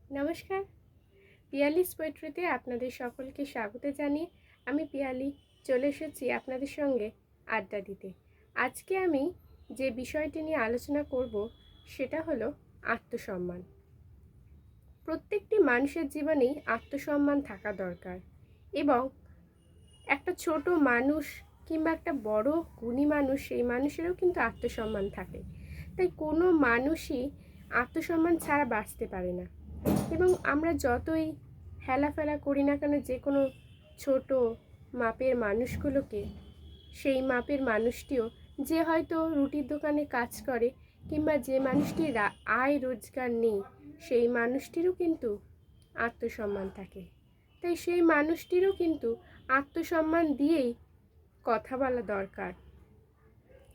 নমস্কার, পিয়ালিস পোয়েট্রিতে আপনাদের সকলকে স্বাগত জানিয়ে আমি পিয়ালি চলে এসেছি আপনাদের সঙ্গে আড্ডা দিতে। আজকে আমি যে বিষয়টি নিয়ে আলোচনা করব সেটা হলো আত্মসম্মান। প্রত্যেকটি মানুষের জীবনেই আত্মসম্মান থাকা দরকার এবং একটা ছোট মানুষ কিংবা একটা বড় গুণী মানুষ, সেই মানুষেরও কিন্তু আত্মসম্মান থাকে। তাই কোনো মানুষই আত্মসম্মান ছাড়া বাঁচতে পারে না। এবং আমরা যতই হেলাফেলা করি না কেন যে কোনো ছোট মাপের মানুষগুলোকে, সেই মাপের মানুষটিও যে হয়তো রুটির দোকানে কাজ করে কিংবা যে মানুষটির আয় রোজগার নেই, সেই মানুষটিরও কিন্তু আত্মসম্মান থাকে। তাই সেই মানুষটিরও কিন্তু আত্মসম্মান দিয়েই কথা বলা দরকার।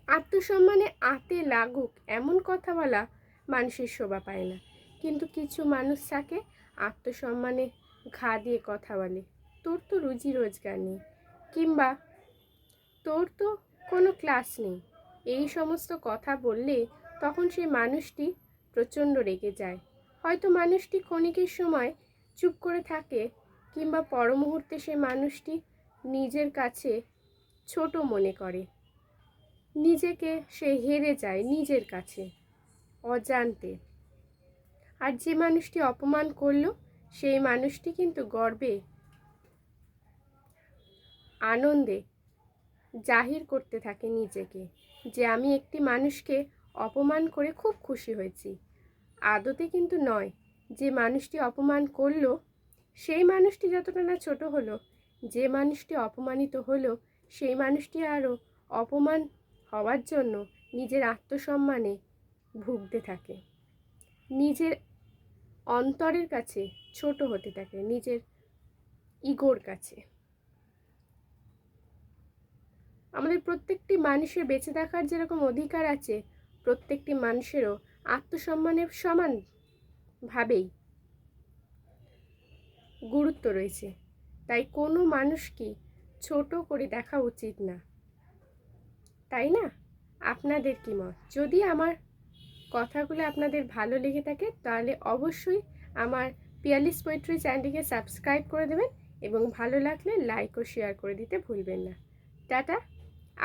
আত্মসম্মানে আতে লাগুক এমন কথা বলা মানুষের শোভা পায় না, কিন্তু কিছু মানুষ থাকে আত্মসম্মানে ঘা দিয়ে কথা বলে, তোর তো রুজি রোজগার নেই কিংবা তোর তো কোনো ক্লাস নেই। এই সমস্ত কথা বললে তখন সেই মানুষটি প্রচণ্ড রেগে যায়। হয়তো মানুষটি ক্ষণিকের সময় চুপ করে থাকে কিংবা পর মুহূর্তে সে মানুষটি নিজের কাছে ছোট মনে করে, নিজেকে সে হেরে যায় নিজের কাছে অজান্তে। আর যে মানুষটি অপমান করলো সেই মানুষটি কিন্তু গর্বে আনন্দে জাহির করতে থাকে নিজেকে, যে আমি একটি মানুষকে অপমান করে খুব খুশি হয়েছি। আদতে কিন্তু নয়, যে মানুষটি অপমান করলো সেই মানুষটি যতটা না ছোট হলো, যে মানুষটি অপমানিত হলো সেই মানুষটি আরও অপমান হওয়ার জন্য নিজের আত্মসম্মানে ভুগতে থাকে, নিজের অন্তরের কাছে ছোট হতে থাকে, নিজের ইগোর কাছে। আমাদের প্রত্যেকটি মানুষের বেঁচে থাকার যেরকম অধিকার আছে, প্রত্যেকটি মানুষেরও আত্মসম্মানের সমানভাবেই গুরুত্ব রয়েছে। তাই কোনো মানুষকে ছোট করে দেখা উচিত না, তাই না? আপনাদের কি মত? যদি আমার কথাগুলো আপনাদের ভালো লেগে থাকে তাহলে অবশ্যই আমার পিয়ালিস পোয়েট্রি চ্যানেলটিকে সাবস্ক্রাইব করে দেবেন এবং ভালো লাগলে লাইক ও শেয়ার করে দিতে ভুলবেন না। টাটা।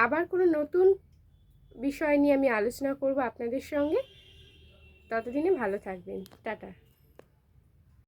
আবার কোনো নতুন বিষয় নিয়ে আমি আলোচনা করব আপনাদের সঙ্গে। ততদিনে ভালো থাকবেন। টাটা।